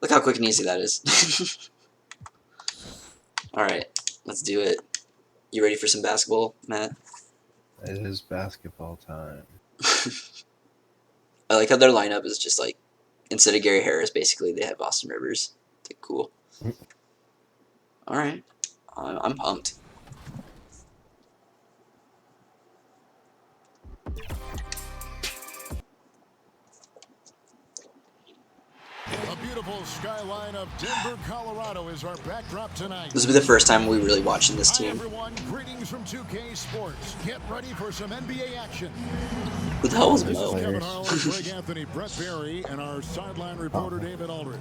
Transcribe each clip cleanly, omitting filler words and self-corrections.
Look how quick and easy that is. Alright, let's do it. You ready for some basketball, Matt? It is basketball time. I like how their lineup is just like, instead of Gary Harris, basically they have Austin Rivers. It's like, cool. Alright, I'm pumped. A beautiful skyline of Denver, Colorado is our backdrop tonight. This will be the first time we really watching this Hi team. everyone, greetings from 2K Sports. Get ready for some NBA action. Who the hell is This Mo? is Kevin Harlan, Greg Anthony, Brett Berry, and our sideline reporter David Aldridge.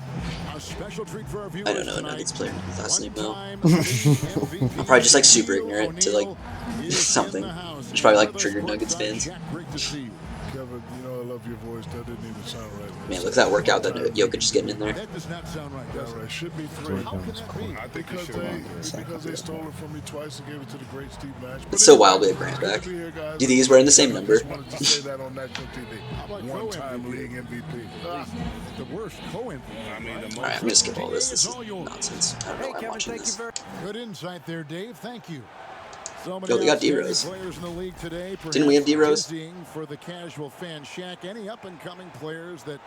A special treat for our viewers I don't know a tonight. Nuggets player with last name Mo. One-time MVP I'm probably just like super Shaquille ignorant to like O'Neal is something. in the house. There's probably like With us, triggered Sports Nuggets Guy fans. Shaq, great to see you. Kevin, you know I love your voice. That didn't even sound right. Man, look at that workout that Jokic is getting in there. That does not sound right, does Yeah, it? right. Should be three. How can that be? I think because they stole it from me twice and gave it to the great Steve Nash. It's so wild we have Grant back. Do you think he's wearing the same number? I just wanted to say that on National TV. One-time league MVP. The worst co-MVP. Alright, I'm gonna skip all this. This is nonsense. I don't know why I'm watching this. Good insight there, Dave. Thank you. So Yo, they got outstanding D-Rose. players in the league today. Didn't we have D-Rose? Dizzying for the casual fan. Shaq, any up-and-coming players that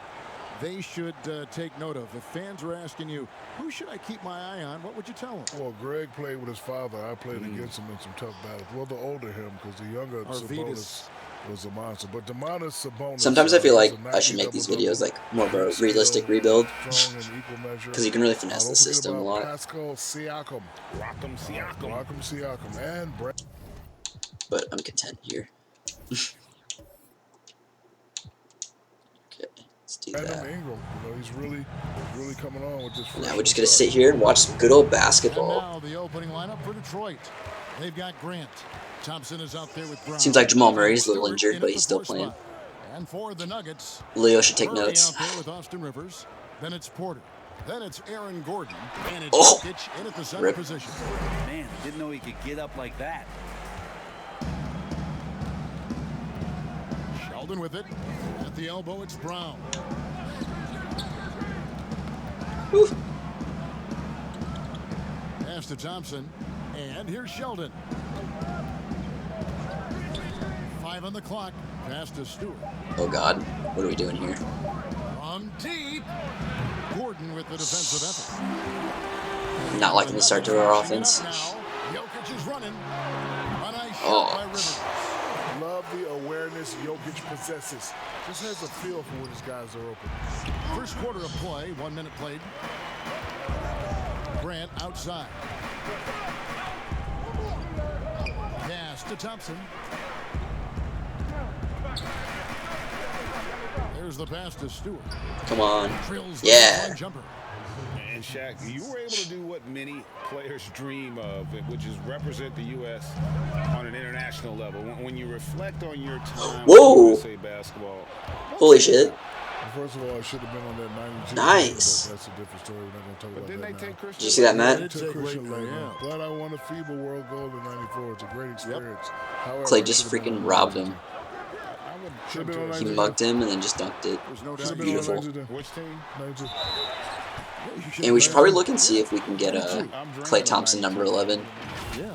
they should take note of? If fans are asking you, who should I keep my eye on, what would you tell them? Well, Greg played with his father. I played against him in some tough battles. Well, the older him, because the younger Sabonis was a monster. But Demonis Sabonis. Sometimes I feel like I should make these videos like more of a realistic rebuild. Because you can really finesse the system a lot. Pascal Siakam. Rock'em Siakam. And Brett. But I'm content here. Okay, let's do And that. Ingram. You know, he's really coming on with this. Now we're just gonna sit here and watch some good old And basketball. now the opening lineup for Detroit. They've got Grant. Thompson is out there with Brown. Seems like Jamal Murray's a little injured, but he's still playing. And for the Nuggets, Leo should take Murray notes. out there with Austin Rivers. Then it's Porter. Then it's Aaron Gordon. And it's Oh. Jokic in at the center Rip. position. Man, didn't know he could get up like that. Sheldon with it. At the elbow, it's Brown. Whew. Pass to Thompson. And here's Sheldon. 5 on the clock. Pass to Stewart. Oh God, what are we doing here? From deep. Gordon with the defensive effort. Not liking the start to our offense. Now, Jokic is running. A nice shot Oh. by Rivers. Love the awareness Jokic possesses. Just has a feel for when his guys are open. First quarter of play, 1 minute played. Grant outside. Pass to Thompson. There's the pass to Stewart. Come on. Drills the Yeah. one jumper. And Shaq, you were able to do what many players dream of, which is represent the U.S. on an international level. When you reflect on your time Whoa. with USA basketball, Holy shit. First of all, I should have been on that 92. Nice. But that's a different story. We're not going to talk about didn't that they take now. Christian? Did you see that, Matt? They took Christian Laettner, but I won a FIBA World Gold in '94. It's a great experience. However, Clay I just should have been freaking on robbed 92. him. Should have been on He 92. mugged him and then just dunked it. There's no Should doubt. have been on Beautiful. 92. Which team? 92. And we should probably look and see if we can get Klay Thompson number 11. Yeah.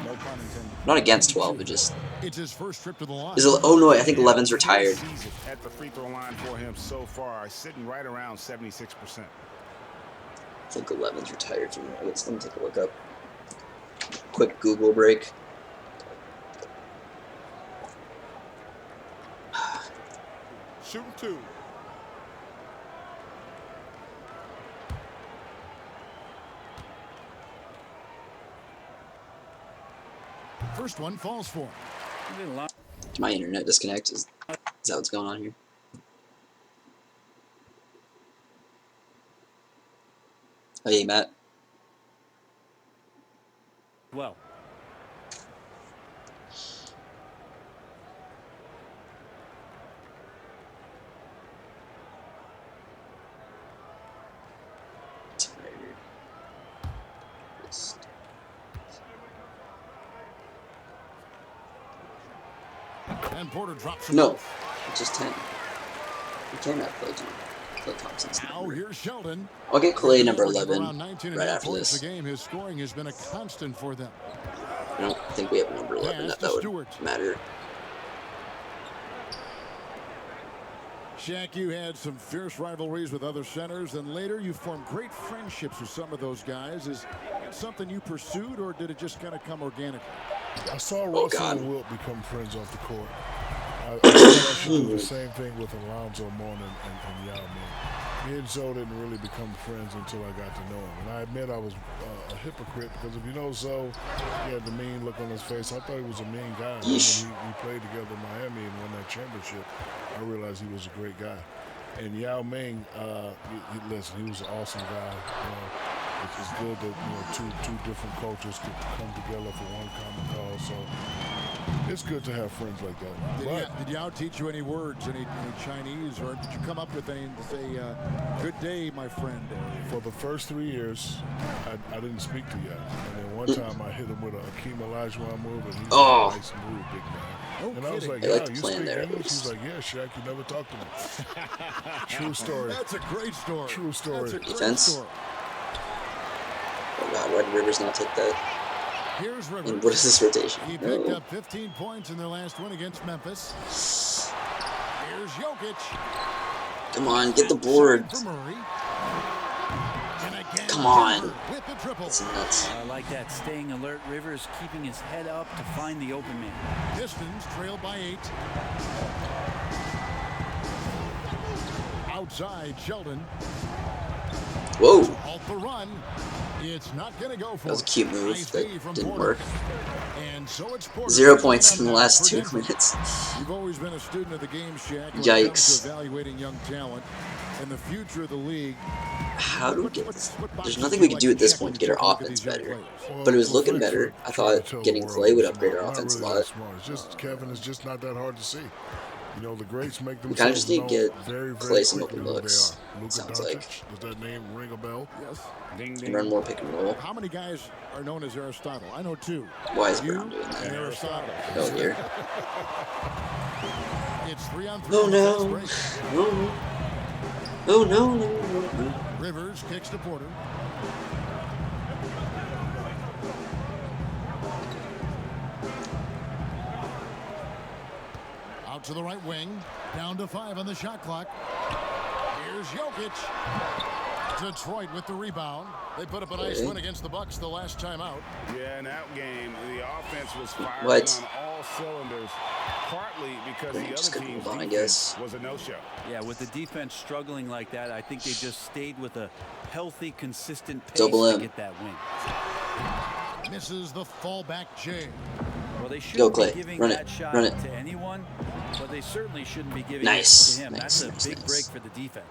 No pun intended. Not against 12, but just It's his first trip to the line. is. Oh no, I think 11's retired. Season at the free throw line for him so far, sitting right around 76%. I think 11's retired from the Nuggets. Let me take a look up. Quick Google break. Shooting 2. First one falls for him. Did my internet disconnect? Is that what's going on here? Oh, hey, Matt. Well, Tired. Just- And Porter drops him. No, it's just 10. We can't have playtime. Clay Thompson's Now number. here's Sheldon. I'll get Clay number Average of 11 around 19 right and a half after points this. a game. His scoring has been a constant for them. I don't think we have a number 11 Pass that to would Stewart. matter. Shaq, you had some fierce rivalries with other centers, and later you formed great friendships with some of those guys. Is that something you pursued, or did it just kind of come organically? I saw Oh, Russell God. and Wilt become friends off the court. I thought I should do the same thing with Alonzo Mourning and Yao Ming. Me and Zoe didn't really become friends until I got to know him. And I admit I was a hypocrite because if you know Zoe, he had the mean look on his face. I thought he was a mean guy. And when we played together in Miami and won that championship, I realized he was a great guy. And Yao Ming, listen, he was an awesome guy. It's good that two different cultures could come together for one common cause. So it's good to have friends like that. Did Yao teach you any words, any Chinese, or did you come up with any to say, good day, my friend? For the first 3 years, I didn't speak to Yao. And then one time I hit him with a Akeem Olajuwon move, and he was a nice move, big man. And I was like, They like you to play in speak there at English? least. He's like, yeah, Shaq, you never talked to me. True story. That's a great story. True story. That's a great Defense. story. Oh god, why did Rivers not take that? Here's Rivers. And what is this rotation? He picked up 15 points in their last win against Memphis. Here's Jokic. Come on, get the boards. For Murray. And again, Come on. Denver with the triple. It's nuts. I like that, staying alert. Rivers keeping his head up to find the open man. Pistons trail by 8. Outside, Sheldon. Whoa. Halt the run. It's not going to go for That was a cute move Nice that D from didn't Porter. work. And so it's Porter. 0 points in the last For 2 Denver. minutes. You've always been a student of the game, Shaq. When it Yikes. comes to evaluating young talent and the future of the league. How do we get this? There's nothing we can do at this point to get our offense better. But it was looking better. I thought getting Clay would upgrade our offense a lot. It's just Kevin is just not that hard to see. You know, the greats make We kind of themselves just need known to get very, very Clay some quickly open who they looks. are. Luka Sounds Doncic, like. does that name ring a bell? Yes. Ding, And ding. run more pick and roll. How many guys are known as Aristotle? I know 2. Why is You Brown doing and that? Aristotle. Oh dear. It's 3-on-3. Oh on the no. fast break. Oh no. Oh no, no, no, no. Rivers kicks to Porter. Out to the right wing. Down to 5 on the shot clock. Here's Jokic. Detroit with the rebound. They put up a nice win against the Bucks the last time out. Yeah, in that game, the offense was firing What? on all cylinders, partly because Well, the just other couldn't team's move on, I defense guess. was a no-show. Yeah, with the defense struggling like that, I think they just stayed with a healthy, consistent pace Double to M. get that win. Misses the fallback J. Well, they shouldn't Go, Clay. be giving Run it. that shot Run it. to anyone, but they certainly shouldn't be giving Nice. it to him. Nice, That's a nice, big nice. break for the defense.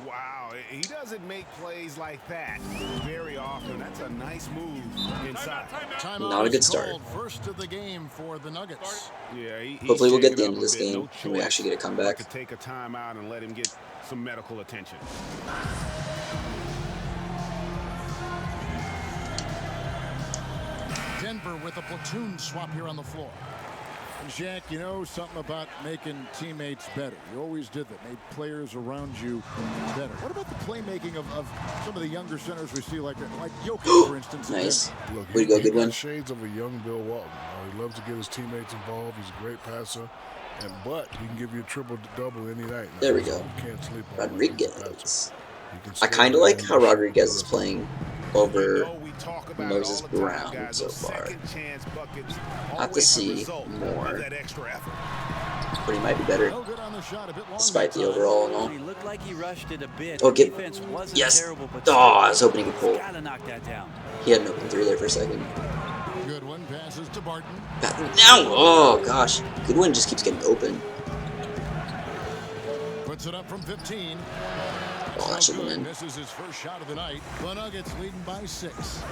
Wow, he doesn't make plays like that very often. That's a nice move inside. Timeout Not a is good start. called. First of the game for the Nuggets. Yeah, he's Hopefully we'll get the shaking end of up this a bit. game No and we choice actually get a comeback. but to take a timeout and let him get some medical attention. Denver with a platoon swap here on the floor. And Shaq, you know something about making teammates better. You always did that. Made players around you better. What about the playmaking of some of the younger centers we see like Jokic, for instance? in Nice. Denver? Look, Way to go, he good got one. shades of a young Bill Walton. He loves to get his teammates involved. He's a great passer. But he can give you a triple-double any night. There we go. You can't sleep on him. He's a passer. Rodriguez. He can I score kind of the like ball, how he can Rodriguez shoot is the playing You over know we talk about it Moses all the time, Brown guys. so Those far. second chance buckets Have to always a see result more. of that extra effort. but he might be better No good on the shot. A bit long despite that the time. overall and all. He looked like he rushed it a bit. Oh, The get- defense wasn't yes. terrible, but Oh, I was still, hoping he could pull. gotta knock that down. He had an open 3 there for a second. Goodwin passes to Barton. Now, oh gosh, Goodwin just keeps getting open. Puts it up from 15. Oh, that should have been in. Misses his first shot of the night. The Nuggets leading by 6.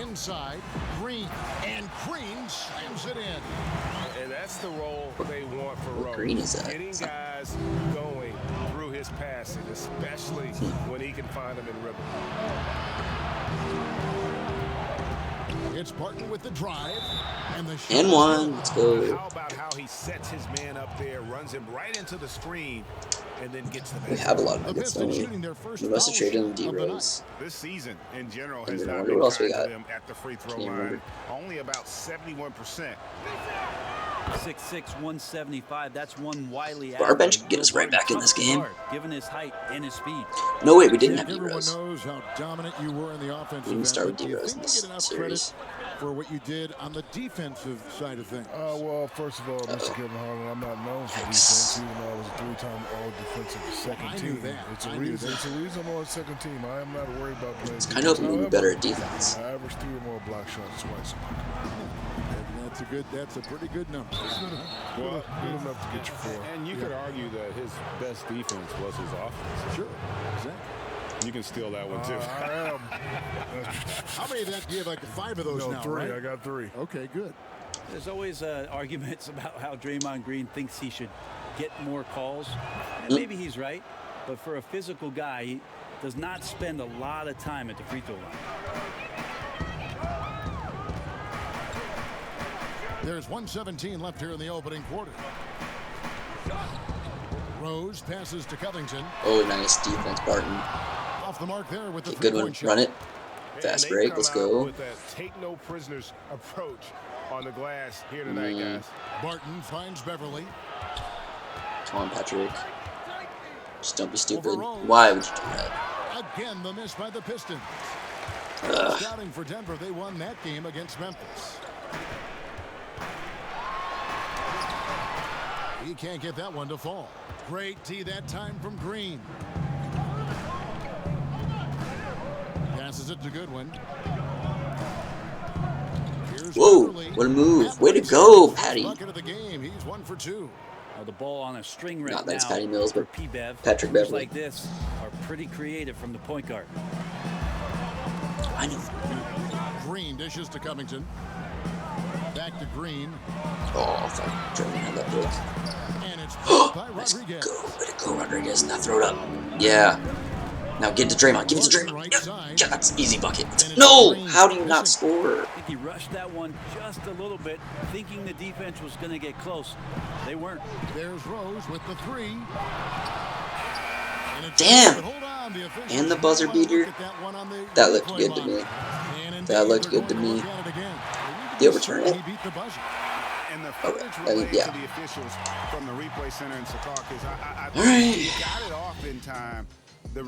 Inside, Green. And Green slams it in. And that's the role they want for What Rose. green is that? Getting guys going through his passing, especially when he can find them in rhythm. It's Barton with the drive. And the shot And is one. good. Let's go. How about how he sets his man up there, runs him right into the screen, and then gets the We basket. have a lot of The nuggets, don't Pistons we? shooting their first We must have foul traded shot in D of the night. Rose. This season, in general, And has then I not wonder been what else we kind to got. them at the free throw Can't line. remember. Only about 71%. 6'6", 175. That's one wily Our bench athlete. could get us right back in this game. Hard, given his height and his speed. No, wait, we didn't have Jack, D everyone Rose. knows how dominant you were in the offensive We didn't end, start with but do D you Rose think in you this get enough series. credit for what you did on the defensive side of things? Well, first of all, Mr. Kevin Harlan, I'm not known for defense, even though I was a three-time all-defensive second I team. knew that. It's a I knew reason. that. It's a reason I'm on second team. I am not worried about playing It's defense. kind of hoping we'd be However, better at defense. I averaged 3 or more block shots twice. That's a pretty good number. Well, Good enough to get you 4. And you could argue that his best defense was his offense. Sure, exactly. You can steal that one, too. I am. How many of that do you have? Like 5 of those No, now, 3. right? I got 3. Okay, good. There's always arguments about how Draymond Green thinks he should get more calls. And maybe he's right, but for a physical guy, he does not spend a lot of time at the free throw line. There's 1:17 left here in the opening quarter. Rose passes to Covington. Oh, nice defense, Barton. Off the mark there with the Okay, good one. three-point shot. Run it. And Fast they break. come Let's out go. with that take no prisoners approach on the glass here tonight, guys. Barton finds Beverly. Come on, Patrick. Just don't be stupid. Over Rose. Why would you do that? Again, the miss by the Pistons. Scouting for Denver, they won that game against Memphis. He can't get that one to fall. Great tee that time from Green. Passes it to Goodwin. Here's Whoa, Beverly. what a move. That Way to brings go, him his first Patty. bucket of the game. He's 1 for 2. The ball on a string right Not that it's now Patty Mills, for but P-Bev. Patrick Moves Beverly. like this are pretty creative from the point guard. I know. Green dishes to Covington. Back to Green. Oh, I thought Draymond had that block. And it's blocked by Let's Rodriguez. go. Way to go, Rodriguez. Now throw it up. Yeah. Now get to Draymond. Give it to Draymond. Yeah, that's easy bucket. No! How do you not score? I think he rushed that one just a little bit, thinking the defense was going to get close. They weren't. There's Rose with the 3. And it's Damn. good. Hold on, the officials And the might buzzer wanna look beater. at that one on the That looked replay good to line. me. And indeed, That looked they're good to going me. look at it again. They overturn it? He beat the buzzer. And the Okay, footage I relayed think- yeah. to the officials from the replay center in Secaucus, I All right. he got it off in time. The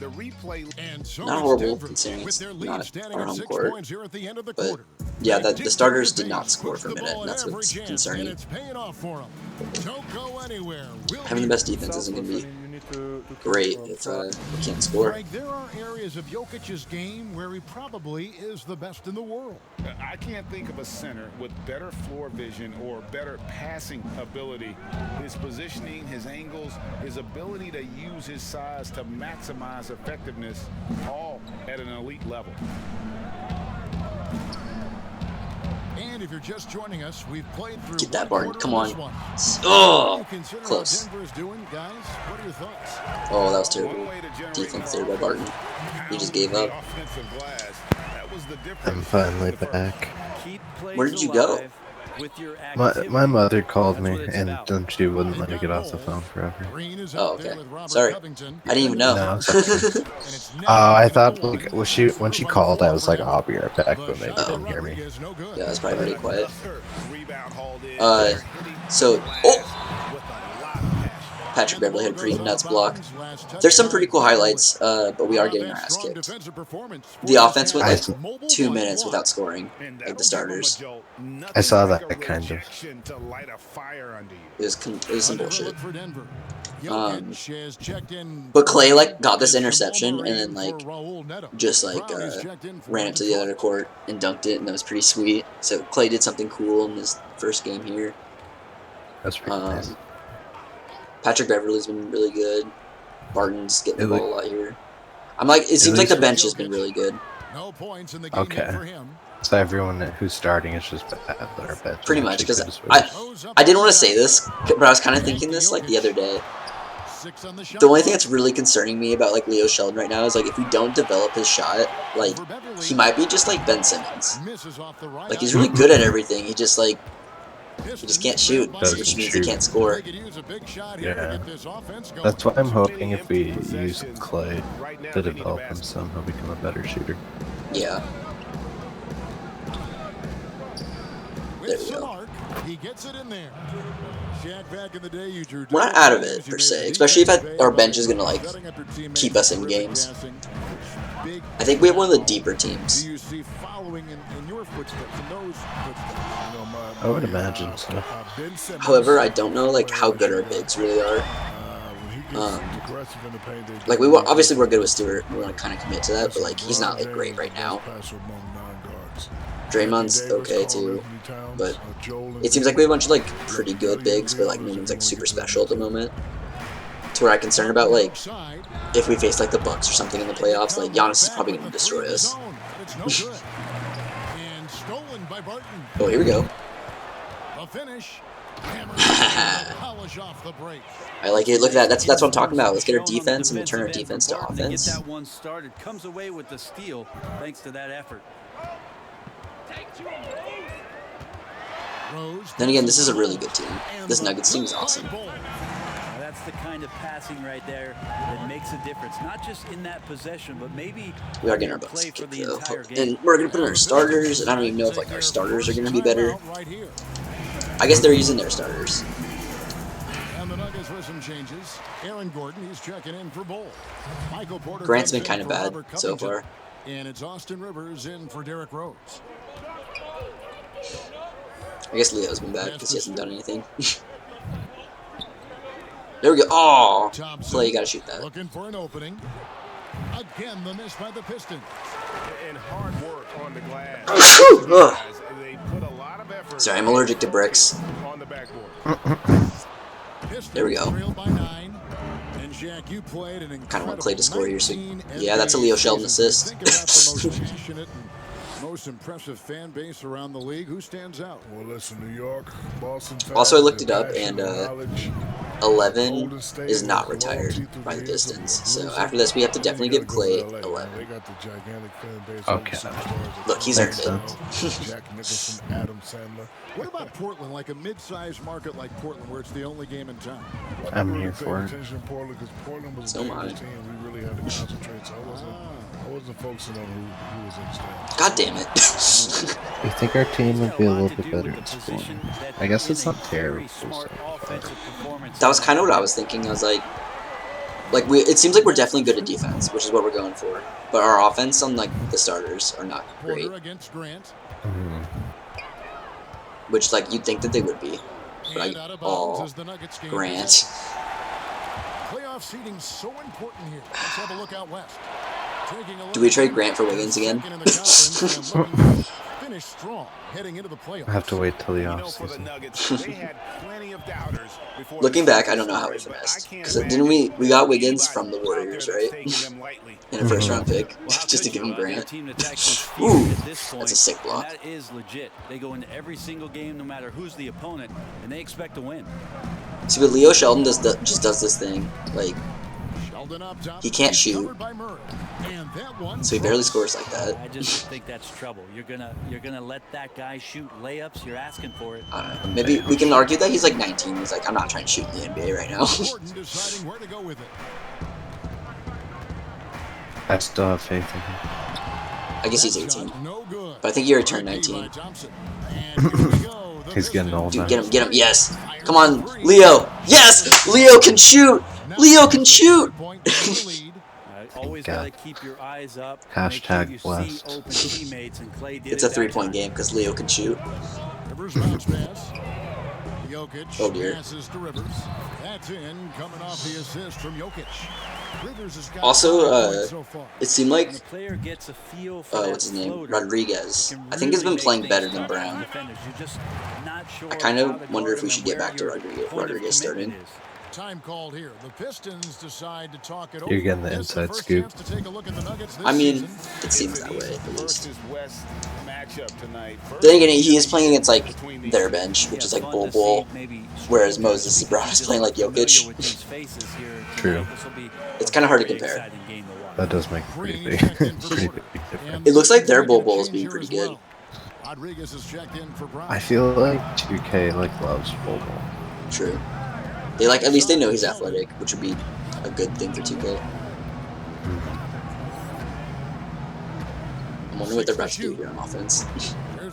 replay. And so Not it's horrible, Denver considering with it's their lead not standing our at home 6 court. points here at the end of the But, quarter. yeah, They the dig starters to the did not paint, score push for a the minute, ball and that's at every what's chance, concerning. And it's paying off for them. Don't go anywhere. We'll Having the best defense isn't going to be great if we can't score. Greg, there are areas of Jokic's game where he probably is the best in the world. I can't think of a center with better floor vision or better passing ability. His positioning, his angles, his ability to use his size to maximize effectiveness, all at an elite level. And if you're just joining us, we've played through Get that, one Barton. quarter Come of on. this one. Oh, You consider close. how Denver is doing, guys? What are your thoughts? Oh, that was One terrible. way to generate Defense there by more Barton. He just gave pound up. the offensive glass. That was the difference. I'm finally in the first. back. Keep plays Where did you go? alive with your My activity. mother called That's me, what it's and about. then she wouldn't let me They've get got off the goals. phone forever. Green is Oh, out there okay. with Robert Sorry. Covington. I didn't even know. No, it's okay. And it's I never thought been like one. when she called, I was like, I'll be right back, but maybe The shot didn't by hear me. Rodriguez, no good. Yeah, that's probably pretty quiet. Another rebound hauled in. Uh, so- Glass oh! with a lot of passion. Patrick Beverly had a pretty And the nuts ball block. goes out of bounds. Last There's some touch pretty by cool Beverly. highlights, but we are How getting our about ass strong kicked. defensive performance for The offense went Jazz? like Mobile 2 by minutes one. without scoring, And like the that'll give 'em a starters. jolt. Nothing I saw like that a kind of. rejection to light a fire under you. It was some Another bullshit. look for Denver. Um, Jokic has checked in but for Clay, like, Brown got this and Jamal interception Murray and then, in like, for Raul Neto. just like Brown is checked in for ran it to the other court and dunked it, and that was pretty sweet. So Clay did something cool in his first game here. That's pretty nice. Patrick Beverly's been really good. Barton's getting the It ball a lot here. I'm like, it seems like the bench has been really good. No points in the game Okay. for him. So everyone who's starting is just bad. Or Pretty much, because Goes up I and didn't want to down. say this, but I was kind of thinking this like the other day. The only thing that's really concerning me about like Leo Sheldon right now is like if we don't develop his shot, like he might be just like Ben Simmons. Like he's really good at everything. He just can't shoot, which means he can't score. Yeah. That's why I'm hoping if we use Clay to develop him some, he'll become a better shooter. Yeah. There we go. He gets it in there. Shaq, back in the day, you drew We're not out of it per se, especially if our bench is gonna like keep us in games. I think we have one of the deeper teams. Do you see following in your footsteps, in those footsteps? I would imagine so. However, I don't know like how good our bigs really are. Like obviously we're good with Stewart. We want to kind of commit to that, but like he's not like great right now. Draymond's okay too, but it seems like we have a bunch of like pretty good bigs, but like no one's like super special at the moment. To where I'm concerned about like if we face like the Bucks or something in the playoffs, like Giannis is probably going to destroy us. Oh, here we go. I like it. Look at that. That's what I'm talking about. Let's get our defense and we'll turn our defense to offense. That one started, comes away with the steal thanks to that effort. Then again, this is a really good team. This Nuggets team is awesome. That's the kind of passing right there that makes a difference. Not just in that possession, but maybe we are getting our butts kicked though. And we're gonna put in our starters, and I don't even know if like our starters are gonna be better. I guess they're using their starters. And the Nuggets for some changes. Aaron Gordon, he's checking in for Bull. Michael Porter Grant's been kind of bad so far. And it's Austin Rivers in for Derrick Rose. I guess Leo's been bad because he hasn't done anything. There we go. Oh, Clay, you gotta shoot that. Looking for an opening. Again, the miss by the Pistons. And hard work on the glass. They put a lot of effort. Sorry, I'm allergic to bricks. On the backboard. There we go. Kind of want Clay to score here. So yeah, that's a Leo Sheldon assist. Most impressive fan base around the league. Who stands out? Well, listen, New York, Boston. Also, I looked it up, and 11 is not retired by the Pistons. So after this, we have to definitely give Clay 11. Okay. Look, he's earned it. Jack Nicholson, Adam Sandler. What about Portland, like a mid-sized market like Portland, where it's the only game in town? I'm here for it. So am I. We really had to concentrate, so I wasn't focusing on who was in the stands. God damn it. You think our team would be a little bit better at scoring? I guess it's not terrible. That was kind of what I was thinking. I was like it seems like we're definitely good at defense, which is what we're going for. But our offense on like the starters are not great. Which like you'd think that they would be. But Grant. Playoff seeding so important here. Let's have a look out west. Do we trade Grant for Wiggins again? I have to wait till the offseason. Looking back, I don't know how we finessed. Because didn't we got Wiggins from the Warriors, right? In a first-round pick, just to give him Grant. Ooh, that's a sick block. That is legit. They go into every single game, no matter who's the opponent, and they expect to win. See, but Leo Sheldon just does this thing, like he can't shoot, so he barely scores like that. I just think that's trouble. You're gonna let that guy shoot layups. You're asking for it. I don't know. Maybe we can argue that he's like 19. He's like, I'm not trying to shoot in the NBA right now. I still have faith in him. I guess he's 18, but I think he already turned 19. He's getting old now. Dude, get him, yes! Come on, Leo! Yes! Leo can shoot! Leo can shoot! Always gotta keep your eyes up. Hashtag blessed. It's a three-point game because Leo can shoot. Oh dear. Also, it seemed like what's his name? Rodriguez. I think has been playing better than Brown. I kind of wonder if we should get back to Rodriguez starting. Time called here. The Pistons decide to talk it over. You're getting the This is inside first scoop. chance to take a look at the Nuggets this I mean, season. it seems that way at least. Versus West matchup tonight. Then again, he is playing against like their bench, which is like fun Bol to Bol, see maybe whereas strangers Moses because Brown is you're playing like familiar Jokic. with these faces here True. tonight. This will be It's a kind of hard to very compare. exciting game to watch. That does make a pretty Green big, checked in for pretty Porter. big difference. And It looks like their making a Bol Bol is change being here pretty as good. well. Rodriguez is checked in for Brown. I feel like 2K like loves Bol Bol. True. They like at least they know he's athletic, which would be a good thing for 2K. I'm wondering what they're about to do here on offense.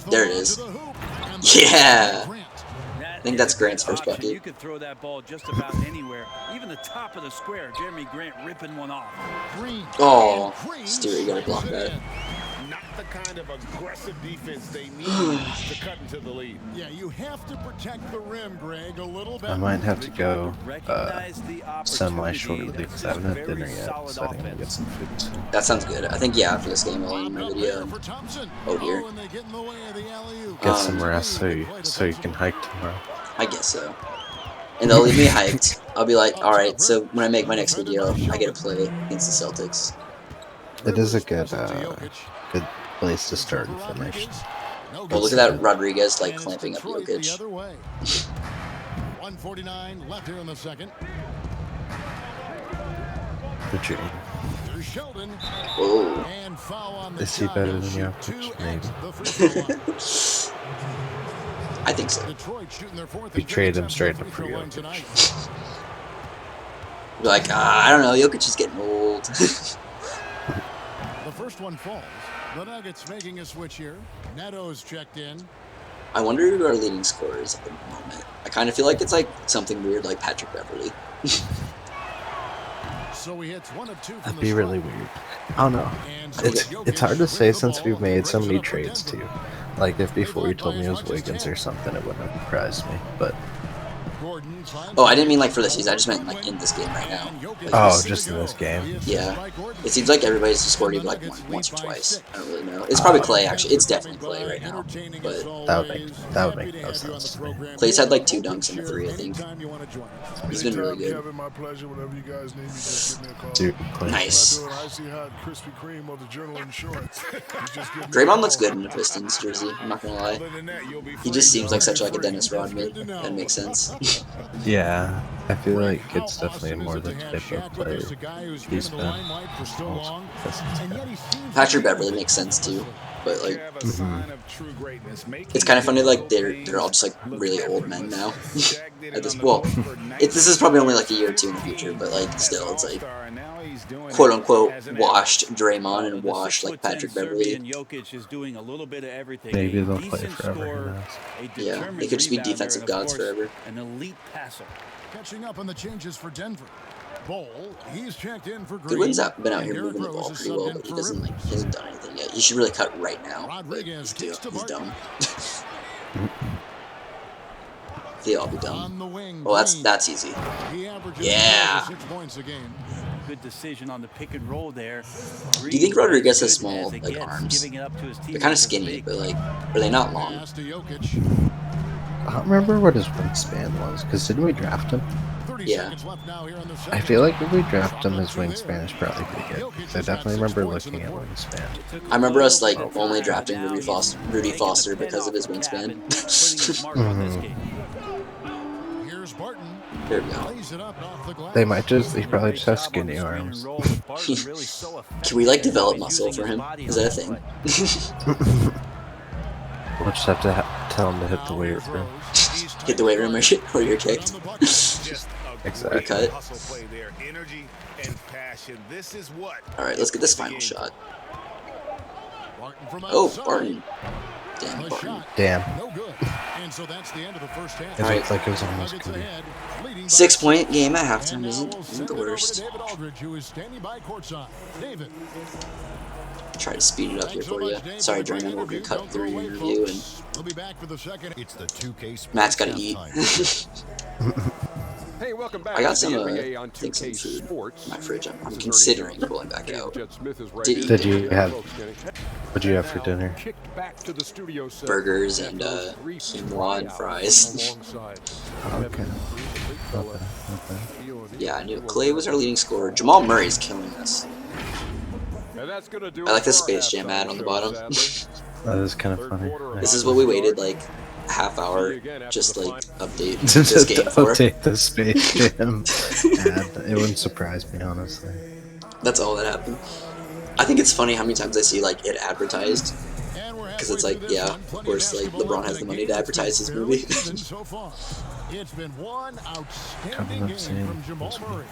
There it is. Yeah! I think that's Grant's first Option. bucket. You could throw that ball just about anywhere, even the top of the square. Jeremy Grant ripping one off. Oh, Stuart, you gotta block that. Not the kind of aggressive defense they need to cut into the lead. Yeah, you have to protect the rim, Greg, a little bit. I might have to go Recognize the semi-shortly opportunity. because I haven't had Very dinner yet, solid so I think I'll get offense. some food soon. That sounds good. I think, yeah, after this game, I'll end my Lob up video. there for Thompson. Oh, dear. and they get in the way of the alley-oop. Get some rest so you can hike tomorrow. I guess so. And they'll leave me hyped. I'll be like, alright, so when I make my next video, I get to play against the Celtics. It is a good place to start and finish. Oh, look at that Rodriguez, like, clamping up Jokic. 1:49 left here in the second. The dream. Here's Sheldon. Whoa. And foul on the Is he shot. better than He'll Jokic? shoot two Maybe. at the free throw line. I think so. Detroit shooting their fourth We and trade fifth him straight attempts up for free throw line Jokic. tonight. Be like, I don't know, Jokic is getting old. The first one falls. The Nuggets making a switch here. Neto's checked in. I wonder who our leading scorer is at the moment. I kind of feel like it's like something weird like Patrick Beverly. So he hits one of two from That'd the be really stripe. weird. I don't know. And It's hard to say with the since ball we've and made so brings it many up for trades Denver. too. Like if before you led told by me it as was much as Wiggins 10. or something, it wouldn't have surprised me. But Gordon finds Oh, I didn't mean like for the season. I just meant like in this game right now. Like, oh, this- just in this game. Yeah. It seems like everybody's just scored like once or twice. I don't really know. It's probably Clay actually. It's definitely Clay right now. But That would make no sense to me. Clay's had like 2 dunks and a 3, I think. He's been really good. Kevin, my pleasure. Whenever you guys need me, just give me a call. Dude, Clay. Nice. I'm icy hot Krispy Kreme or the Journal Insurance. You just give me a Draymond looks call. good in the Pistons jersey. I'm not gonna lie. Other than that, you'll be He free. just seems like such like a Dennis Rodman. That makes sense. Yeah, I feel like it's definitely more the type of player he's been. Patrick Beverly makes sense too. But like, Have a sign of true greatness. Making it's kind of funny like difficult they're all just like games really look old men now. effortless. Shaq did At it this on the well, post for this is probably only like a year or 19 2 in the future, but like still, it's like All-Star, and now he's doing quote it unquote as an washed Draymond and The washed like 6'10" Patrick Serbian Beverly. Jokic is doing a little bit of everything. Maybe A they'll play decent forever. Who scorer, knows? a Yeah, determined they could just be rebounder, defensive and of gods course, forever. An elite passer. Catching up on the changes for Denver. Bowl, he's checked in for Green. Goodwin's been out here And moving the Derrick ball Rose is pretty well, subbed in but he for doesn't like Rivers. he hasn't done anything yet. He should really cut right now. But Rodriguez kicks to he's Barton. dumb. They'll all be dumb. On the wing, Oh, Green. that's easy. He averages Yeah. 6 points a game. Good decision on the pick and roll there. Do you think Rodriguez has Good small as it like gets, arms? giving it up to his They're kind of teammates as skinny, big. but like are they not long? Pass to Jokic. I don't remember what his wingspan was, because didn't we draft him? 30 Yeah. seconds left now here in the I second. feel like if we draft him, his wingspan is probably pretty good. 'Cause I definitely remember looking at wingspan. I remember us like only drafting Rudy Foster because of his wingspan. Here's Barton. There we go. Lays it up off the glass. They might just, he probably just has skinny arms. Can we like develop muscle for him? Is that a thing? We'll just have to tell him to hit the weight room. Hit the weight room or you're kicked. just a Exactly. Cut. hustle play there. Energy and passion. This is what. All right, let's get this final shot. Barton from Oh, outside. Barton. Damn, A Barton. shot. Damn. No good. And so that's the end of the first half. It All right. looked like it was almost Nuggets gonna be. ahead, leading by 6-point game at halftime And now isn't we'll the send it over to worst. David Aldridge, who is standing by courtside. David. Try to speed it up here Thanks so for you. much, Dave, Sorry, for the great Draymond, we're interview. gonna cut Don't through go your away, interview and folks. We'll be back for the second. It's the 2K Sports Matt's gotta eat. Hey, welcome back. I got to some the NBA on things in 2K food Sports. in my fridge. I'm This is considering Ernie pulling back out. Jet Smith is right Did in. you- Did you have, Folks, Kenny. what'd you have for Now, dinner? kicked back to the studio set. Burgers and After those 3 quinoa and tryouts fries. alongside Okay. Okay, okay. Yeah, I knew Clay was our leading scorer. Jamal Murray's killing us. I like the Space Jam ad on the bottom. That is kind of funny. This is what we waited like a half hour just like update Just this to game for. update the Space Jam ad. It wouldn't surprise me, honestly. That's all that happened. I think it's funny how many times I see like it advertised, because it's like, yeah, of course, like LeBron has the money to advertise his movie. It's been one Coming outstanding up game soon. from Jamal Murray.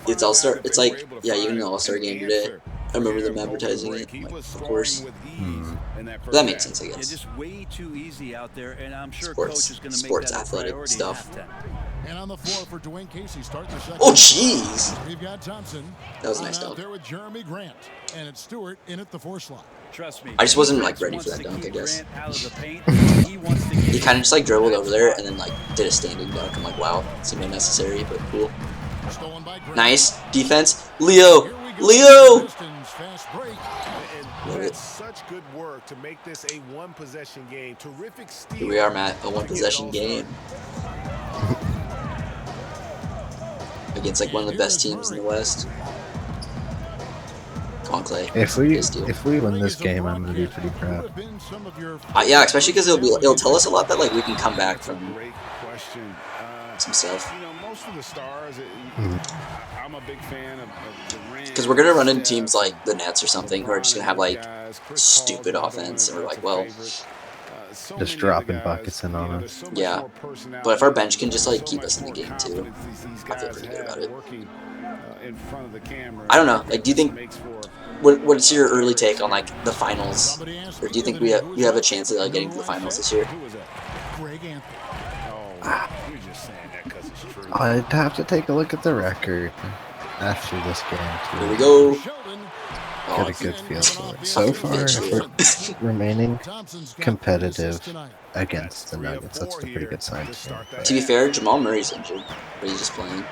It's All-Star. It's like, yeah, even the All-Star game today. I remember them advertising it. Like, of course, that makes sense, I Yeah, guess. just way too easy out there, and I'm sure Sports, coach is going to make sports, that a athletic priority stuff. at halftime. And on the floor for Dwayne Casey, starting the second. Oh, jeez. We've got Thompson. That was a nice out dunk. there with Jeremy Grant, and it's Stewart in at the 4 slot. Trust me. I just wasn't like He ready for wants that to dunk, I keep guess. Grant out of the paint. He wants to He get kind of just like dribbled over there and then like did a standing dunk. I'm like, wow, seemed unnecessary, but cool. Stolen by Grant. Nice defense, Leo. Here we go. Leo. Pistons fast break. Love it. That's such good work to make this a one-possession game. Terrific steal. Here we are, Matt. A one-possession game against like one of the best teams in the West. Come on, Clay. If we Good steal. win this game, I'm gonna be pretty proud. Yeah, especially because it'll tell us a lot that like we can come back from Great question. some stuff. You know, most of the stars, I'm a big fan of Durant. Because we're gonna run into teams like the Nets or something who are just gonna have like stupid offense, and we're like, well, Just dropping buckets in on us. yeah. But if our bench can just like keep us in the game too, I feel pretty good about it. I don't know. Like, do you think what's your early take on like the finals, or do you think we have a chance of like getting to the finals this year? Greg Anthony. You're just saying that because it's true. I'd have to take a look at the record after this game Here to we go. Sheldon. Oh, get a good feel for it. So far, if we're remaining Thompson's got competitive assists tonight. against the Nuggets, that's a pretty good sign. to be fair, Jamal Murray's injured, but he's just playing.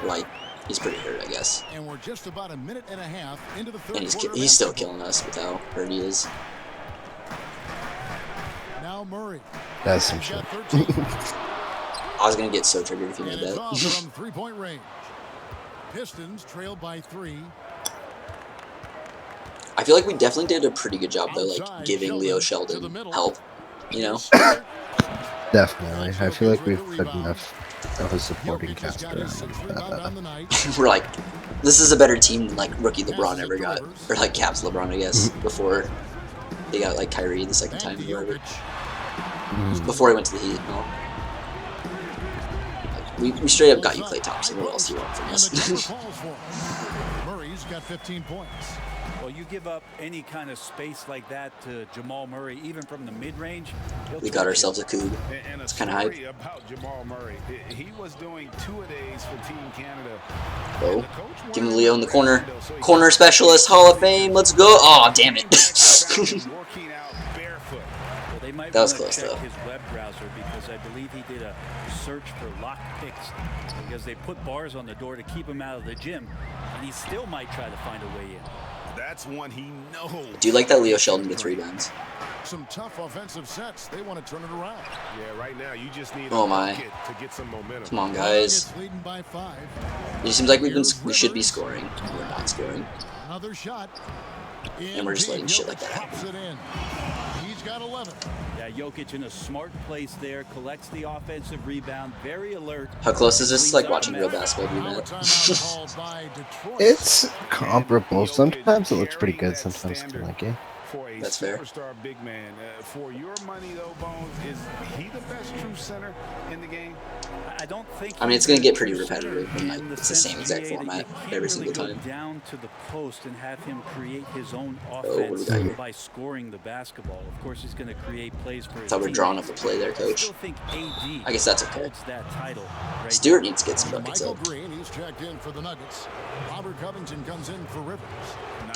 Like, he's pretty hurt, I guess. And we're just about a minute and a half into the third And quarter. he's still killing us with how hurt he is. Now Murray. That's some He's shit. got 13. I was gonna get so triggered if you made And it's off that. from three-point range. Pistons trailed by 3. I feel like we definitely did a pretty good job though, like giving Leo Sheldon help. You know, Definitely. I feel like we've put enough of a supporting Jokic has cast got his sixth rebound around. on the night. we're like, this is a better team than like rookie LeBron ever got, or like Caps LeBron, I guess, before they got like Kyrie the second time Back or to whatever. Jokic. Before he went to the Heat and all. Like, we straight up got you Klay Thompson. What else do you want from And the cover us? calls for him. Murray's got 15 points. Well, you give up any kind of space like that to Jamal Murray, even from the mid-range. We got ourselves a coup. And It's kinda hype. about Jamal Murray. He was doing two-a-days for Team Canada. Oh, give him Leo in the corner. Corner specialist, Hall of Fame. Let's go. Oh, damn it. Working out barefoot. Well, they might That was wanna close, check though. his web browser because I believe he did a search for lock picks because they put bars on the door to keep him out of the gym, and he still might try to find a way in. That's one he knows. Do you like that Leo Sheldon gets rebounds? Some tough offensive sets. They want to turn it around. Yeah, right now you just need Oh my. to get some momentum. Come on, guys. Nuggets leading by 5. It seems like we should be scoring. We're not scoring. Another shot. And we're just letting shit like that Pops it in. He's got 11. Yeah, Jokic in a smart place there, collects the offensive rebound, very alert. How close is this? Like watching real basketball, do you Now a know? timeout called by Detroit. It's comparable. Sometimes it looks pretty good, sometimes it's like, For a That's fair. superstar big man. For your money, though, Bones, is he the best true center in the game? I don't think. I mean, it's he's gonna get a pretty true center repetitive when, like, in the it's the sense same exact that you format can't every really single go time. down to the post and have him create his own what do we offense got here? by scoring the basketball. Of course, he's going to create plays for his Thought we're drawing teammates. up a play there, I coach. still think AD I guess that's okay. holds that title right Stewart needs to get some buckets Michael up. Green, he's checked in for the Nuggets. Robert Covington comes in for Rivers.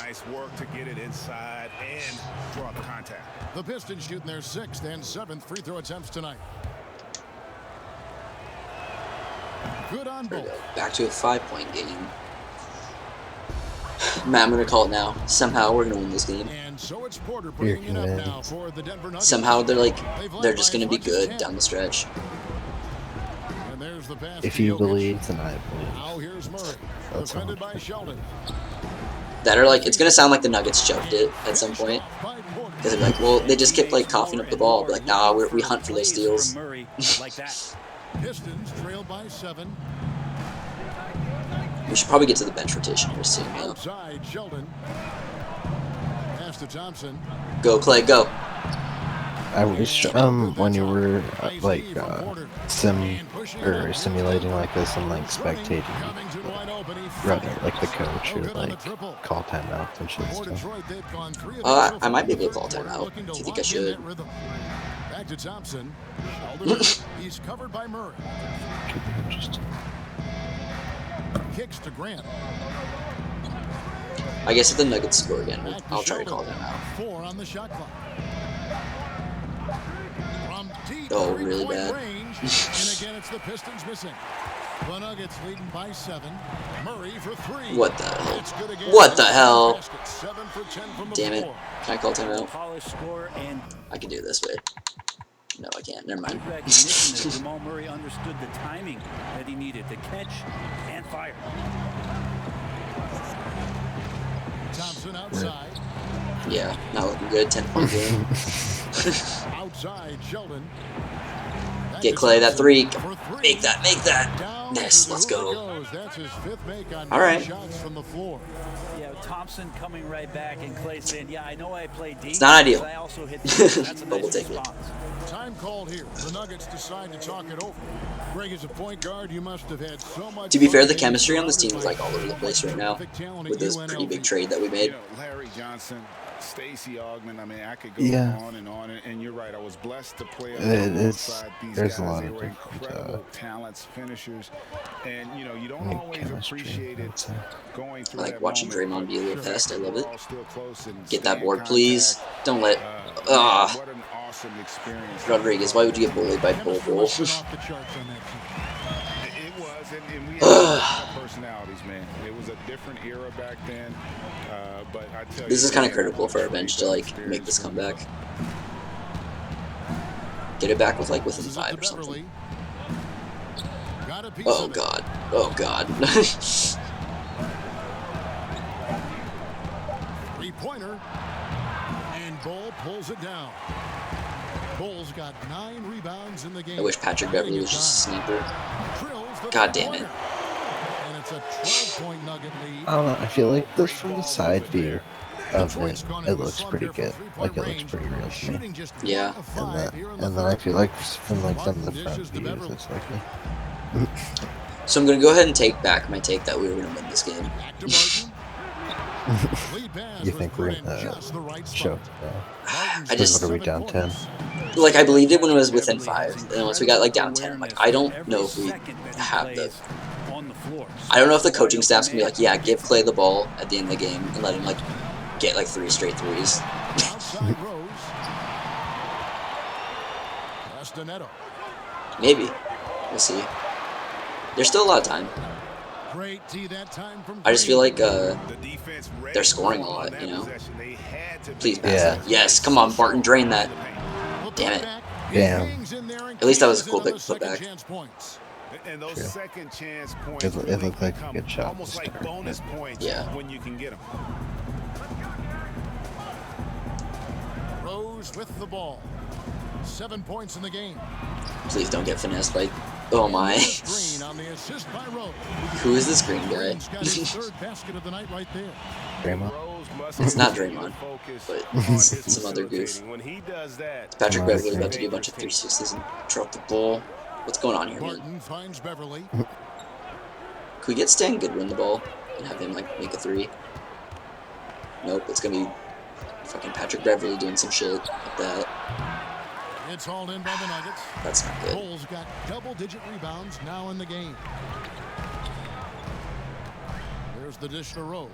Nice work to get it inside and draw the contact. The Pistons shooting their 6th and 7th free throw attempts tonight. Good on There we both. go. Back to a 5-point game. Matt, I'm gonna call it now. Somehow we're gonna win this game. And so it's Porter Here bringing it up comes- now for the Denver Nuggets. Somehow they're just gonna be good down the stretch. And there's if you believe, then I Now believe. here's Murray, That's all. defended by Sheldon. That are like, it's gonna sound like the Nuggets choked it at some point. Because they're like, well, they just kept like coughing up the ball, but like, nah, we hunt for those steals. Pistons trailed by 7. We should probably get to the bench rotation here soon, though. Outside Sheldon. Pass to Thompson. Go, Clay, go. I wish when you were like simulating like this and like spectating Reddit, like the coach would like call timeouts and shit stuff. I might be able to call timeout. Do you think I should? Back to Thompson. Sheldon. He's covered by Murray. Could be interesting. Kicks to Grant. I guess if the Nuggets score again, I'll try to call them out. 4 on the shot clock. From deep Oh, really bad. range, and again, it's the Pistons missing. The Nuggets leading by 7. Murray for 3. What the hell? It's good again. What the hell? 7 for 10 from the Damn it. floor. Can I call timeout? Polished score and I can do this, wait. No, I can't. Never mind. recognition that Jamal Murray understood the timing that he needed to catch and fire. Thompson outside. Yeah, not looking good. 10-point game. Outside Sheldon. Back Get to Clay that Thompson 3. for 3. Make that, make that. Down Yes, to let's who it go. goes. That's his 5th make on All 9 right. shots from the floor. Yeah, Thompson coming right back and Clay saying, yeah, I know I played deep. It's not ideal. But I also hit the That's a But we'll nice take it. response. Time called here. The Nuggets decide to talk it over. Greg, as a point guard, you must have had so much. To be fair, the fun chemistry on this being team is like all over the place right now with this pretty big trade that we You made. know, Larry Johnson, Stacey Augmon. I mean, I could go Yeah. on, and you're right. I was blessed to play It's- alongside these there's guys. a lot They of were different, incredible talents, finishers, and you know, you don't like always chemistry, appreciate I it would say. going I through like that watching moment. Draymond be a little Sure. fast. I love it. We're all still close and Get that stay in board, please. contact. Don't let. Man, Ah, what an awesome experience. Rodriguez, why would you get bullied by Bull Chemistry Bull? must have been off the charts on that team. It was, and we had a lot of personalities, man. It was a different era back then. But I tell This you, is kind of man, critical for our bench to like make this comeback. Get it back with like within This is up 5 to or something. Beverly. Got a piece Oh of it. god. Oh god. 3-pointer. And Bull pulls it down. Bull's got 9 rebounds in the game. I wish Patrick Beverly was just a sniper. Drills the God damn it. three-pointer. And it's a 12-point Nugget lead. I don't know. I feel like this from the side view of it looks pretty good. Like it looks pretty real to me. Yeah. And then I feel like from like some of the front views, it's like So I'm gonna go ahead and take back my take that we were gonna win this game. Back to Martin. you think we're in the show. I just What are we down 10? like I believed it when it was within 5, and then once we got like down 10, I'm like I don't know if we have the. I don't know if the coaching staff's gonna be like, yeah, give Clay the ball at the end of the game and let him like get like 3 straight threes. Outside Rose. Castanetto. Maybe. We'll see. There's still a lot of time. Great D that time from I just feel like The defense they're scoring a lot, you know. They had to Please pass Yeah. that. Yes, come on, Barton, drain that. Damn it. Damn. At least that was a cool big putback. And those True. second chance points It really looked like a become good shot almost to like start. bonus points Yeah. when you can get them. Rose with the ball. 7 points in the game. Please don't get finessed by. Oh my. Green on the assist by Rose. Who is this green guy? Green's got his 3rd basket of the night right there. Draymond. It's not Draymond, but it's some other goof. When he does that, Patrick Come on, Beverly about to do a Green. bunch of 360s and drop the ball. What's going on here, man? Barton finds Beverly. Could we get Stan Goodwin the ball and have him like make a 3? Nope, it's gonna be fucking Patrick Beverly doing some shit like that. It's hauled in by the Nuggets. That's not good. Bulls got double-digit rebounds now in the game. There's the dish to Rose.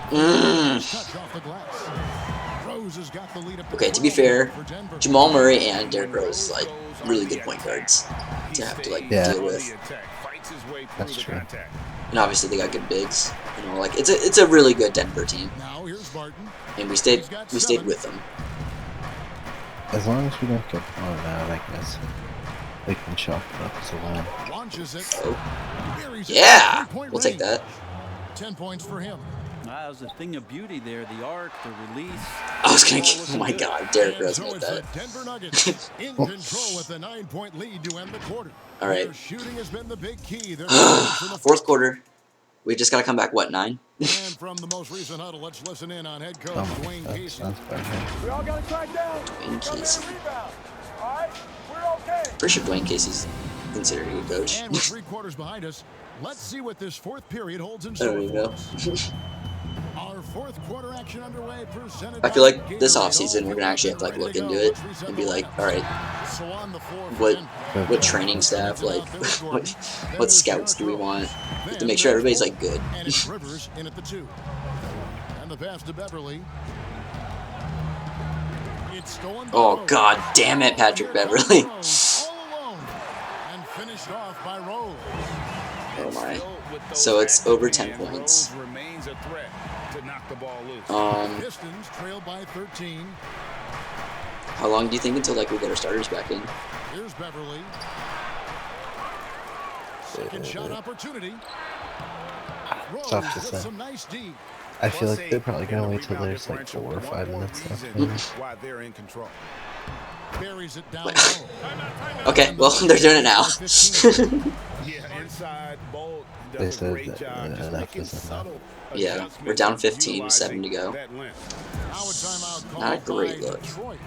Touch off the glass. Rose has got the lead up. Okay, to be fair, for Denver. Jamal Murray and Derrick Rose like really good point guards to have to like Yeah. deal with. fights his way through That's the true. contact. And obviously they got good bigs. You know, like it's a really good Denver team, Now here's Barton. and we stayed with them. As long as we don't get blown out, I guess. They can chalk it up as a win. Launches it. Oh. Buries it Yeah, from three-point we'll take that. range. 10 points for him. That was a thing of beauty there. The arc, the release. I was gonna. Oh my God, Derrick And Rose so made it's that. the Denver Nuggets in control with a 9-point lead to end the quarter. All right. Their shooting has been the big key. Fourth quarter. We just gotta come back. What, 9? And from the most recent huddle, let's listen in on head coach Dwayne Casey. We all got to crack down. Dwayne Casey. Rebound. All right, we're okay. Pretty sure Dwayne Casey's considered a good coach. And with 3 quarters behind us, let's see what this fourth period holds in I store don't even know. for us. Our fourth quarter action underway. I feel like this offseason we're gonna actually have to like look into it and be like, all right, what training staff, like what scouts do we want? We have to make sure everybody's like good. And it's Rivers in at the 2. And the pass to Beverly. It's stolen. Oh God damn it, Patrick Beverly. All alone. And finished off by Rose. Oh my. So it's over 10 points. Remains a threat to knock the ball loose. Pistons trailed by 13. How long do you think until like we get our starters back in? Here's Beverly. Second shot opportunity. Rose Tough to with say. some nice D. I feel like they're probably gonna wait till there's like 4 or 5 minutes left. Maybe. Why they're in control. Buries it down low. Okay, well they're doing it now. Yeah, inside, Bolt They does a said great that job. Just enough making isn't enough. subtle Yeah, adjustments we're down and 15, 7 to utilizing go. that length. Now a timeout called Not a great by look. Detroit.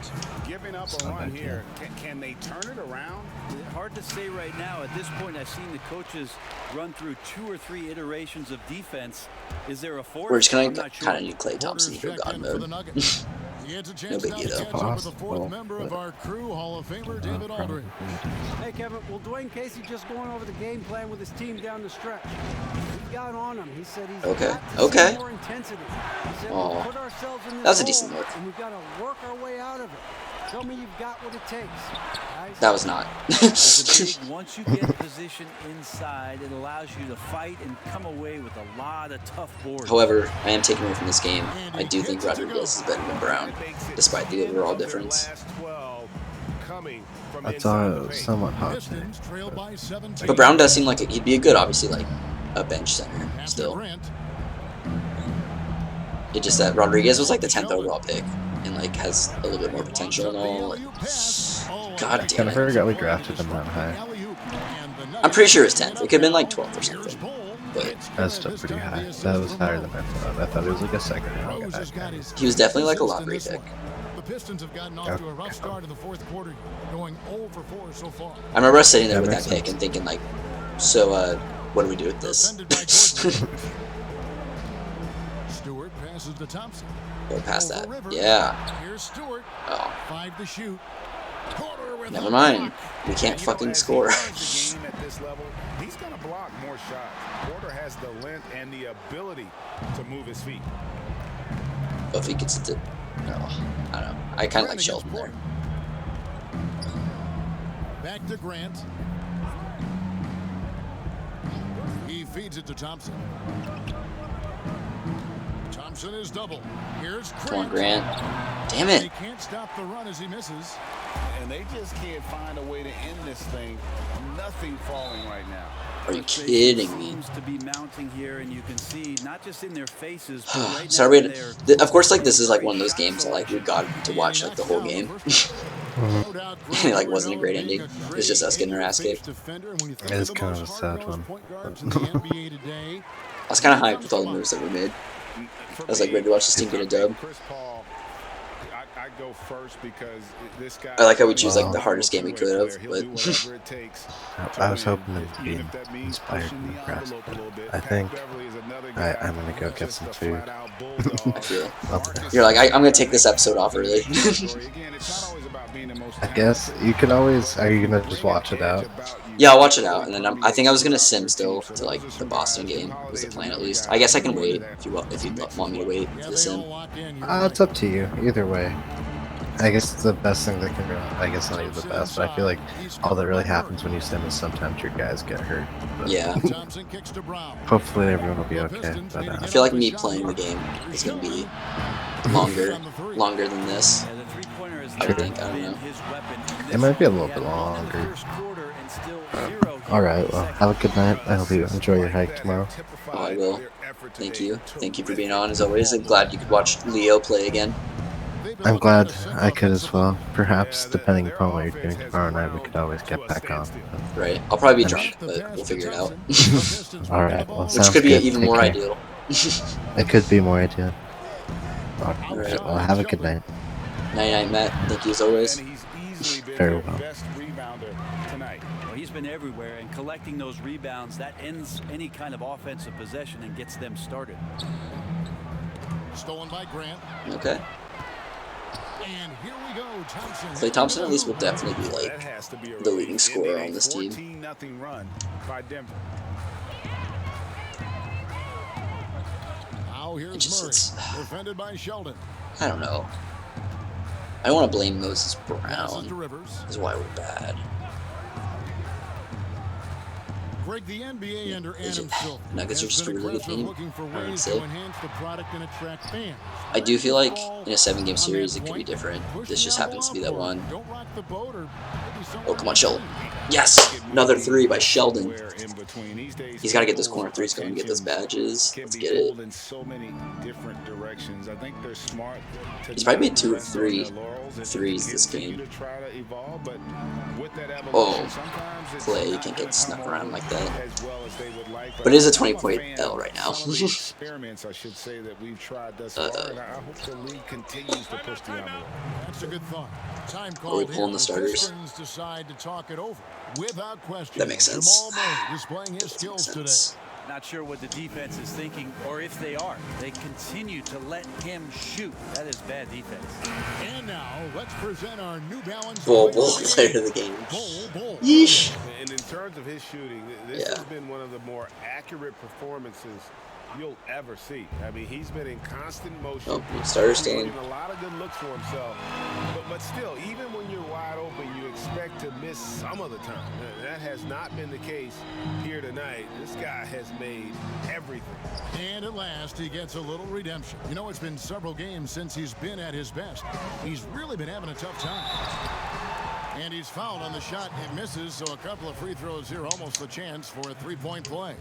Giving up a not run bad, here. Can they turn it around? Hard to say right now. At this point, I've seen the coaches run through 2 or 3 iterations of defense. Is there a fourth? We're just I'm gonna not sure. kind of need Klay Thompson to go Check God in for the mode. Nuggets. He gets a chance big now deal, to though. catch up with the fourth Possible, member of but- our crew, Hall of Famer David Aldridge. Hey, Kevin, well, Dwayne Casey just going over the game plan with his team down the stretch. He got on him. He said he's Okay, got to okay. see more intensity. He said, Aw. we put ourselves in this That was a hole, decent look. and we've got to work our way out of it. Show me you've got what it takes. Guys. That was not. It's a big, once you get position inside, it allows you to fight and come away with a lot of tough boards. However, I am taking away from this game. I do think Rodriguez is better than Brown, despite the overall difference. That's somewhat hot. Pistons trail by 17. But Brown does seem like he'd be a good, obviously, like a bench center Pass to still. Grant. It just that Rodriguez was like the 10th overall pick and like has a little bit more potential and all. Like, God damn Kind of it. forgot we drafted him that high. I'm pretty sure it's 10th. It could have been like 12th or something. But That's still pretty high. That was higher than I thought. I thought it was like a second round Rose guy. has got his he was definitely like a assist in lottery this pick. one. The Pistons have gotten off to a rough start in the fourth quarter, going 0 for 4 so far. I remember us sitting there That with makes that pick sense. and thinking like, so what do we do with this? Defended by Gordon. Stewart passes to Thompson. Go past Over that. Rivers. Yeah. Here's Stewart. Oh, 5 to shoot. Porter with never a mind. block. We can't You know, fucking as he score. learns the game at this level, he's going to block more shots. Porter has the length and the ability to move his feet. If he gets it to, no, I don't know. I kind of like Grant Shelton against there. Porter. Back to Grant. He feeds it to Thompson. Thompson is double. Here's Come on, Grant. Damn it. He can't stop the run as he misses. And they just can't find a way to end this thing. Nothing falling right now. Are you Frustration kidding me? Seems to be mounting here, and you can see not just in their faces, but right Sorry, now of course, like this is like one of those games that like we got to watch like the whole game. It like wasn't a great ending. It's just us getting our ass kicked. It is kind of a sad one. I was kind of hyped with all the moves that we made. I was like ready to watch this team get a dub. Chris Paul, I go first because this guy. I like how we choose like the hardest game we could have, but I was hoping it would be inspired from the grass, but I think I'm gonna go get some food. I feel you're like I'm gonna take this episode off early. I guess you can always. Are you gonna just watch it out? Yeah, I'll watch it out, and then I think I was gonna sim still to like the Boston game. Was the plan at least? I guess I can wait if you want me to wait for the sim. It's up to you. Either way. I guess the best thing that can go. I guess not even the best, but I feel like all that really happens when you sim is sometimes your guys get hurt. But Yeah, hopefully everyone will be okay. But I feel like me playing the game is gonna be longer than this. the three-pointer is I would think. I don't know. It might be a little bit longer. Alright, well, have a good night. I hope you enjoy your hike tomorrow. Oh, I will. Thank you. Thank you for being on, as always. I'm glad you could watch Leo play again. I'm glad I could as well. Perhaps, depending upon what you're doing tomorrow night, we could always get back on. Right. I'll probably be drunk, but we'll figure it out. Alright, well, Which sounds could be good. even Take more care. ideal. It could be more ideal. Alright. Well, have a good night. Night-night, Matt. Thank you, as always. Very well. Well, he's been everywhere, and collecting those rebounds, that ends any kind of offensive possession and gets them started. Stolen by Grant. Okay. And here we go. Thompson. Klay Thompson at least will definitely be like the leading scorer on this team. 14-0 run by Denver. Now here's Murray, defended by Sheldon. I don't know. I don't want to blame Moses Passes to Brown. Rivers. This is why we're bad. Break the NBA under Legit. Adam Silver. Nuggets are just a really good team, Looking for I would ways say. to enhance the product and attract fans. I do feel like in a 7-game series it could be different. This just happens to be that one. Don't rock the boat or Oh, come on, Sheldon. Yes! Another 3 by Sheldon. He's got to get those corner 3s going to get those badges. Let's get it. In so many different directions. I think they're smart. He's probably made 2 or 3 threes this game. Oh, Klay can't get snuck around like that. But it is a 20-point L right now. Experiments, I should say, that we've tried thus far, and I hope the league continues to push the envelope. That's a good thought. Time Are we called pulling here. the starters? Pistons decide to talk it over. Without question. That makes sense. Jamal Murray displaying his skills today. Not sure what the defense is thinking, or if they are. They continue to let him shoot. That is bad defense. And now, let's present our New Balance Bull player of the game. Bull. Yeesh. And in terms of his shooting, this has been one of the more accurate performances you'll ever see. I mean, he's been in constant motion. Oh, starter still in. He's getting a lot of good looks for himself. But still, even when you're wide open, you expect to miss some of the time. That has not been the case here tonight. This guy has made everything. And at last, he gets a little redemption. You know, it's been several games since he's been at his best. He's really been having a tough time. And he's fouled on the shot. It misses, so a couple of free throws here, almost a chance for a three-point play.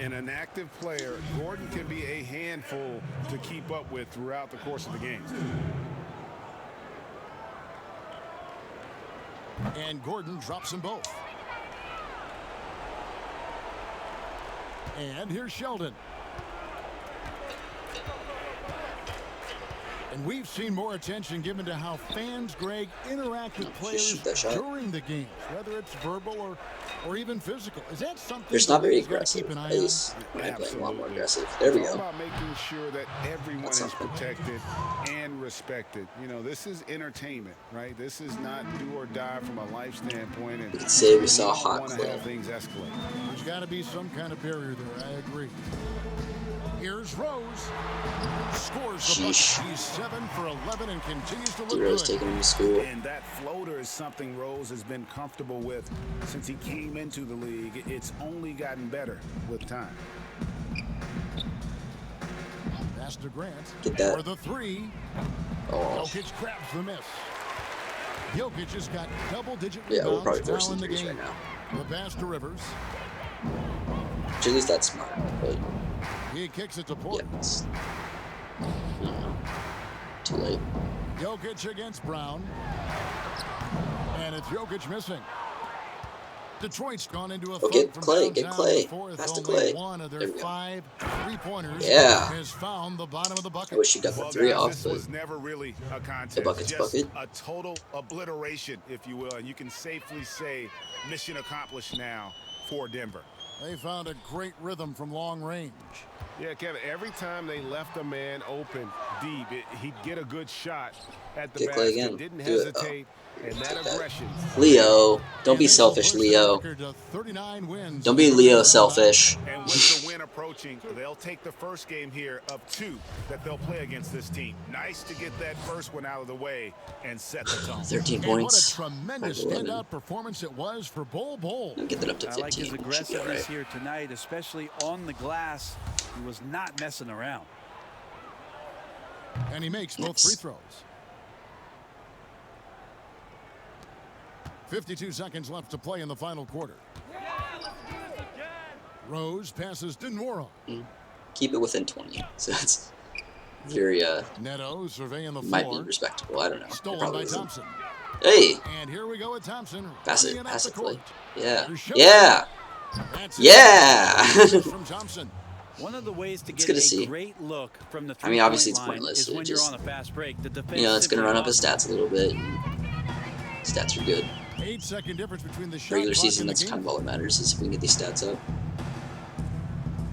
And an active player, Gordon can be a handful to keep up with throughout the course of the game. And Gordon drops them both. And here's Sheldon. And we've seen more attention given to how fans, Greg, interact with players during the games, whether it's verbal or even physical. Is that something? There's not very aggressive. At least I'm playing a lot more aggressive. There we It's all go. about making sure that everyone That's is something. protected and respected. You know, this is entertainment, right? This is not do or die from a life standpoint. And We could say we saw don't hot want to Klay. have things escalate. There's got to be some kind of barrier there. I agree. Here's Rose. Scores the bucket. Sheesh. He's 7 for 11 and continues to look D-Rose good. taking him to school. And that floater is something Rose has been comfortable with since he came into the league. It's only gotten better with time. Pass to Grant. Get that. For the three. Oh, Jokic grabs the miss. Jokic has got double-digit yeah, we're rebounds probably now forcing in the threes game. right now. The pass to Rivers. Which at least that's smart. But He kicks it to yeah, Porter. it's I don't know. Too late. Jokic against Brown. And it's Jokic missing. Detroit's gone into a Oh, get from Klay, get downtown in the Klay. fourth. Pass to Only Klay. one of There their we go. 5 3-pointers Yeah. has found the bottom of the I bucket. wish you got the Well, 3 guys, off, this but was never really a contest. the bucket's just bucket. a total obliteration, if you will. And you can safely say mission accomplished now for Denver. They found a great rhythm from long range. Yeah, Kevin, every time they left a man open deep, he'd get a good shot at the Get Klay basket. again. Didn't Do it. hesitate. And that Take that. aggression. Leo, don't And be this will selfish, push the Leo. record to 39 wins. Don't be Leo selfish. And with the win approaching, they'll take the first game here of 2 that they'll play against this team. Nice to get that first one out of the way and set the tone. 13 And what a points. tremendous 11. standout performance it was for Bull. I'll get that up to I like 15. his Should be aggressiveness alright. here tonight, especially on the glass. He was not messing around. And he makes both Nice. free throws. 52 seconds left to play in the final quarter. Rose passes to Nora. Keep it within 20. So that's very, Neto surveying the might be floor. respectable. I don't know. It Stolen probably by isn't. Thompson. Hey! And here we go with Thompson. Pass running it. up Pass the it, Clay. court. Yeah. Here's Schultz. Yeah! That's Yeah! it. From Thompson. One of the ways to It's get good to a see. great look from the I mean, obviously it's three-point line pointless. is when you're Just, on a fast break. The defense you know, it's going to run up his simply stats a little bit. And stats are good. 8-second difference between the shot Regular clock season, and the that's game kind of all that matters, is if we can get these stats up.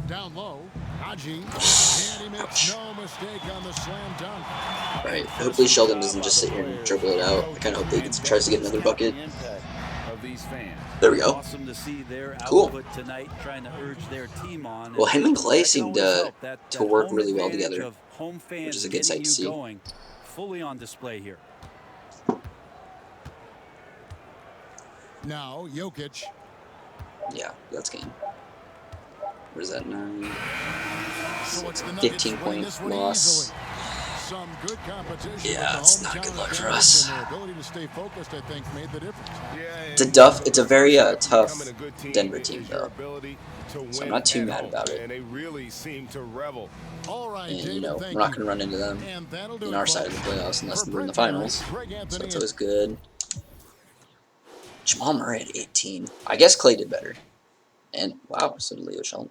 Down low, Haji, and he makes no mistake on the slam dunk. Right. Hopefully Sheldon doesn't just sit here and dribble it out. I kind of hope that he tries to get another bucket. There we go. awesome to see their Cool. output tonight, trying to urge their team on. Well, him and Clay That can seemed always help. to work home really well advantage together, of home fans which is a good sight getting to you see. going, fully on display here. Now, Jokic. Yeah, that's game. What is that? 9. So it's the 15-point loss. Some good competition. Yeah, it's not good luck for us. Their ability to stay focused, I think, made the difference. It's a very tough Denver team, though. So I'm not too mad about it. And they really seem to revel. All right, And, David, you know, thank we're not you. going to run into them And that'll do in it, our side of folks. the playoffs unless For we're in the Brent finals. tonight, Greg So Anthony that's and always good. Jamal Murray at 18. I guess Clay did better. And, wow, so did Leo Sheldon.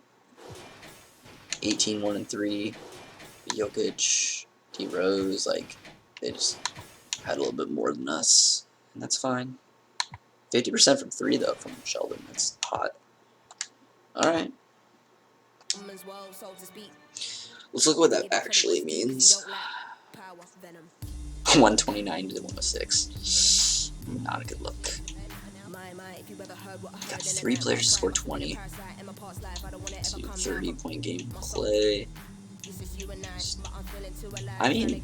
18, 1 and 3. Jokic, D Rose, like, they just had a little bit more than us. And that's fine. 50% from 3, though, from Sheldon. That's hot. Alright. Let's look at what that actually means. 129 to 106. Not a good look. Got 3 players to score 20. 30-point game play. I mean,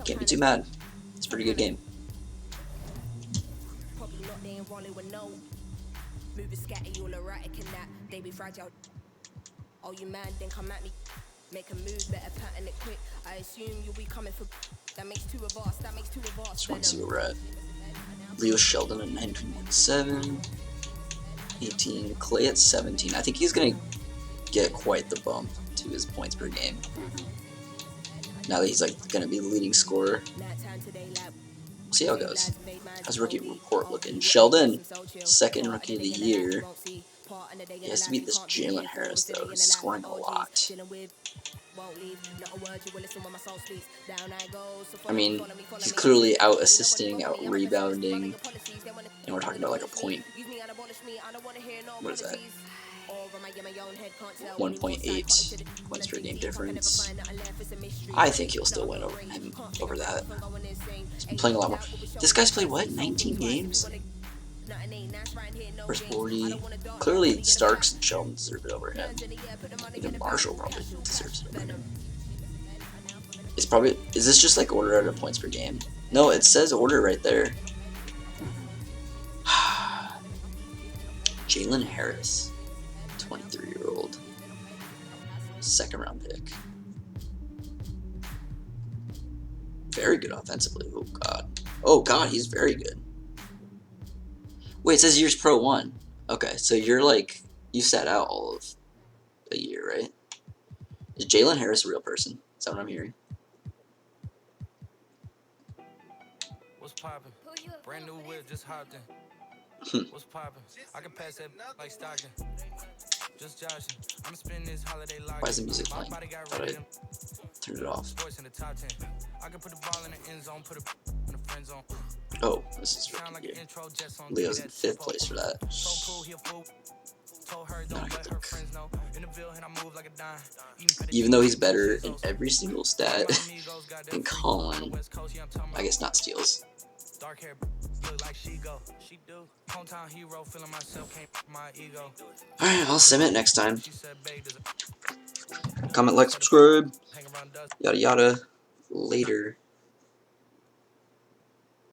can't be too mad. It's a pretty good game. Oh, you man, then come at me. Make a move, better pattern it quick. I assume you'll be coming for. That makes 2 of us. That makes 2 of us. Just want to see where we're at. Leo Sheldon at 9.7. 18. Clay at 17. I think he's going to get quite the bump to his points per game. Now that he's like going to be the leading scorer. We'll see how it goes. How's rookie report looking? Sheldon, second rookie of the year. He has to beat this Jalen Harris, though, who's scoring a lot. I mean, he's clearly out assisting, out rebounding, and we're talking about like a point. What is that? 1.8 points per game difference. I think he'll still win over that. He's been playing a lot more. This guy's played what? 19 games? Or 40. Clearly, Starks and Sheldon deserve it over him. Even Marshall probably deserves it over him. Is this just like order out of points per game? No, it says order right there. Jalen Harris, 23-year-old, second-round pick. Very good offensively. Oh god. Oh god, he's very good. Wait, it says years pro 1. Okay, so you're like, you sat out all of a year, right? Is Jalen Harris a real person? Is that what I'm hearing? What's poppin'? Brand new whip, just hopped in. What's poppin'? I can pass that like Stockton. Just joshing. I'm spending this holiday locked. Why is the music playing? Thought I turned it off. Sports in the top 10. I can put the ball in the end zone, put it in the friend zone. Oh, this is rookie year. Leo's in 5th place for that. Not a good look. Even though he's better in every single stat than Colin, I guess not steals. Alright, I'll sim it next time. Comment, like, subscribe. Yada yada. Later.